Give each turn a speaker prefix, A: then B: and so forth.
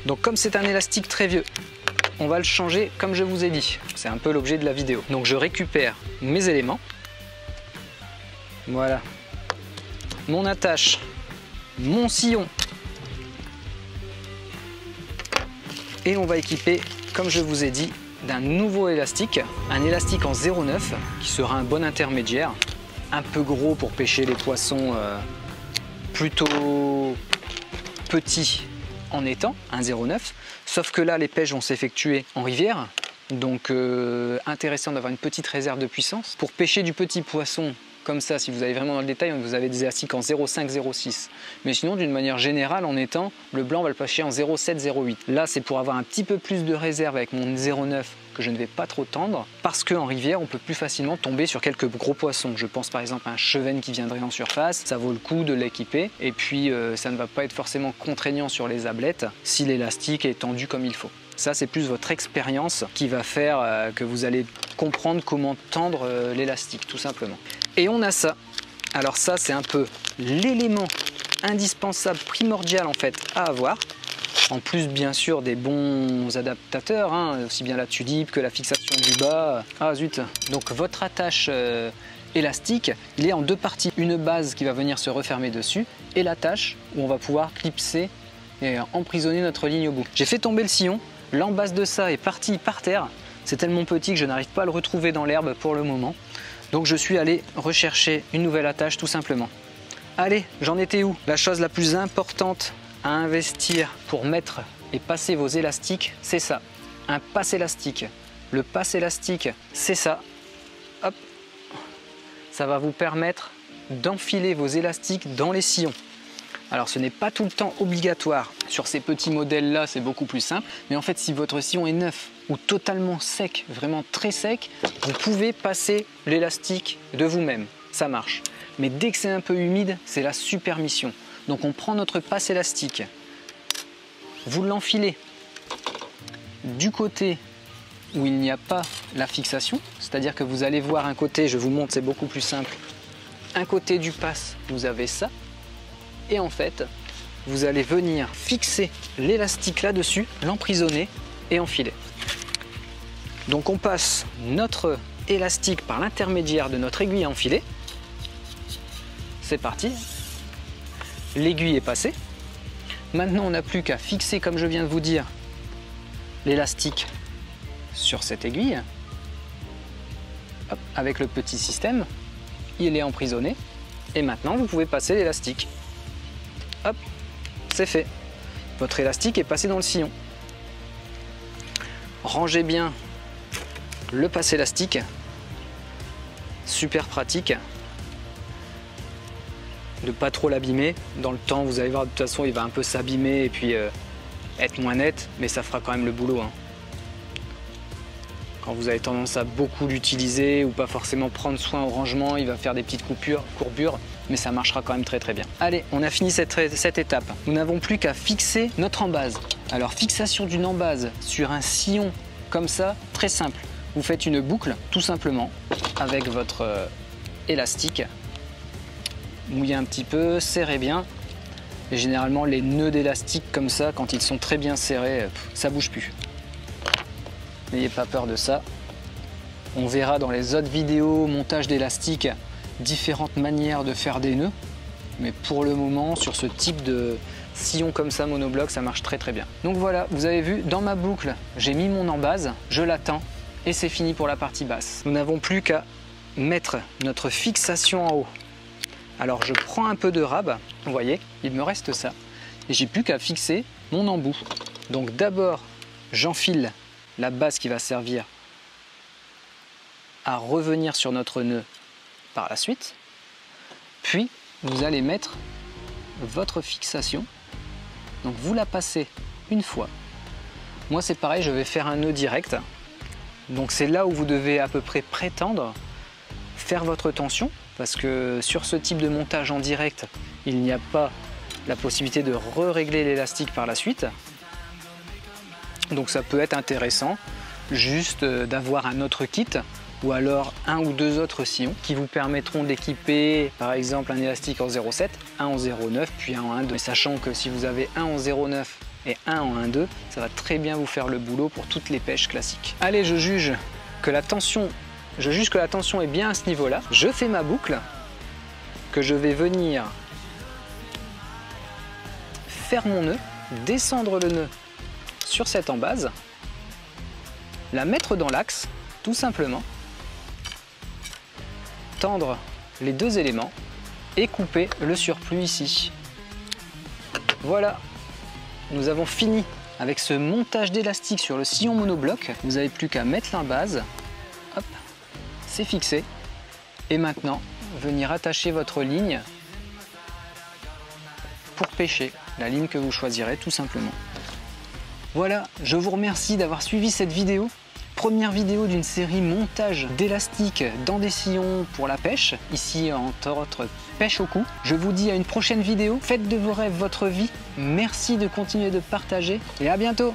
A: Donc comme c'est un élastique très vieux, on va le changer comme je vous ai dit. C'est un peu l'objet de la vidéo. Donc je récupère mes éléments. Voilà. Mon attache, mon sillon. Et on va équiper, comme je vous ai dit, d'un nouveau élastique. Un élastique en 0,9 qui sera un bon intermédiaire. Un peu gros pour pêcher les poissons plutôt petits en étang, un 0,9. Sauf que là, les pêches vont s'effectuer en rivière. Donc intéressant d'avoir une petite réserve de puissance. Pour pêcher du petit poisson, comme ça, si vous allez vraiment dans le détail, vous avez des élastiques en 0,5, 0,6. Mais sinon, d'une manière générale, en étang, le blanc va le pêcher en 0,7, 0,8. Là, c'est pour avoir un petit peu plus de réserve avec mon 0,9 que je ne vais pas trop tendre, parce qu'en rivière, on peut plus facilement tomber sur quelques gros poissons. Je pense par exemple à un chevenne qui viendrait en surface, ça vaut le coup de l'équiper. Et puis, ça ne va pas être forcément contraignant sur les ablettes si l'élastique est tendu comme il faut. Ça, c'est plus votre expérience qui va faire que vous allez comprendre comment tendre l'élastique, tout simplement. Et on a ça. Alors ça, c'est un peu l'élément indispensable, primordial en fait, à avoir. En plus, bien sûr, des bons adaptateurs, hein, aussi bien la tulipe que la fixation du bas. Ah zut! Donc votre attache élastique, il est en deux parties. Une base qui va venir se refermer dessus et l'attache où on va pouvoir clipser et emprisonner notre ligne au bout. J'ai fait tomber le sillon. L'embase de ça est partie par terre. C'est tellement petit que je n'arrive pas à le retrouver dans l'herbe pour le moment. Donc je suis allé rechercher une nouvelle attache tout simplement. Allez, j'en étais où? La chose la plus importante à investir pour mettre et passer vos élastiques, c'est ça. Un passe élastique. Le passe élastique, c'est ça. Hop. Ça va vous permettre d'enfiler vos élastiques dans les sillons. Alors ce n'est pas tout le temps obligatoire. Sur ces petits modèles-là, c'est beaucoup plus simple. Mais en fait, si votre sillon est neuf ou totalement sec, vraiment très sec, vous pouvez passer l'élastique de vous-même. Ça marche. Mais dès que c'est un peu humide, c'est la super mission. Donc on prend notre passe élastique, vous l'enfilez du côté où il n'y a pas la fixation, c'est-à-dire que vous allez voir un côté, je vous montre, c'est beaucoup plus simple. Un côté du passe, vous avez ça. Et en fait, vous allez venir fixer l'élastique là-dessus, l'emprisonner et enfiler. Donc on passe notre élastique par l'intermédiaire de notre aiguille à enfiler. C'est parti. L'aiguille est passée. Maintenant, on n'a plus qu'à fixer, comme je viens de vous dire, l'élastique sur cette aiguille. Hop, avec le petit système, il est emprisonné. Et maintenant, vous pouvez passer l'élastique. Hop, c'est fait. Votre élastique est passé dans le sillon. Rangez bien le passe élastique. Super pratique. De pas trop l'abîmer. Dans le temps, vous allez voir, de toute façon, il va un peu s'abîmer et puis être moins net, mais ça fera quand même le boulot, hein. Quand vous avez tendance à beaucoup l'utiliser ou pas forcément prendre soin au rangement, il va faire des petites courbures, mais ça marchera quand même très très bien. Allez, on a fini cette étape. Nous n'avons plus qu'à fixer notre embase. Alors, fixation d'une embase sur un sillon comme ça, très simple. Vous faites une boucle, tout simplement, avec votre élastique. Mouillez un petit peu, serrez bien. Et généralement, les nœuds d'élastique comme ça, quand ils sont très bien serrés, ça bouge plus. N'ayez pas peur de ça. On verra dans les autres vidéos montage d'élastique différentes manières de faire des nœuds. Mais pour le moment, sur ce type de sillon comme ça, monobloc, ça marche très très bien. Donc voilà, vous avez vu, dans ma boucle, j'ai mis mon embase, je l'attends et c'est fini pour la partie basse. Nous n'avons plus qu'à mettre notre fixation en haut. Alors je prends un peu de rab, vous voyez, il me reste ça. Et j'ai plus qu'à fixer mon embout. Donc d'abord, j'enfile la base qui va servir à revenir sur notre nœud par la suite. Puis, vous allez mettre votre fixation. Donc vous la passez une fois. Moi c'est pareil, je vais faire un nœud direct. Donc c'est là où vous devez à peu près prétendre faire votre tension. Parce que sur ce type de montage en direct, il n'y a pas la possibilité de régler l'élastique par la suite. Donc ça peut être intéressant juste d'avoir un autre kit ou alors un ou deux autres sillons qui vous permettront d'équiper par exemple un élastique en 0,7, un en 0,9 puis un en 1,2. Sachant que si vous avez un en 0,9 et 1 en 1,2, ça va très bien vous faire le boulot pour toutes les pêches classiques. Allez, je juge que la tension est bien à ce niveau-là. Je fais ma boucle que je vais venir faire mon nœud, descendre le nœud sur cette embase, la mettre dans l'axe, tout simplement, tendre les deux éléments et couper le surplus ici. Voilà, nous avons fini avec ce montage d'élastique sur le sillon monobloc. Vous n'avez plus qu'à mettre l'embase, hop, c'est fixé. Et maintenant, venir attacher votre ligne pour pêcher, la ligne que vous choisirez tout simplement. Voilà, je vous remercie d'avoir suivi cette vidéo. Première vidéo d'une série montage d'élastique dans des sillons pour la pêche, ici entre autres pêche au cou. Je vous dis à une prochaine vidéo, faites de vos rêves votre vie, merci de continuer de partager et à bientôt.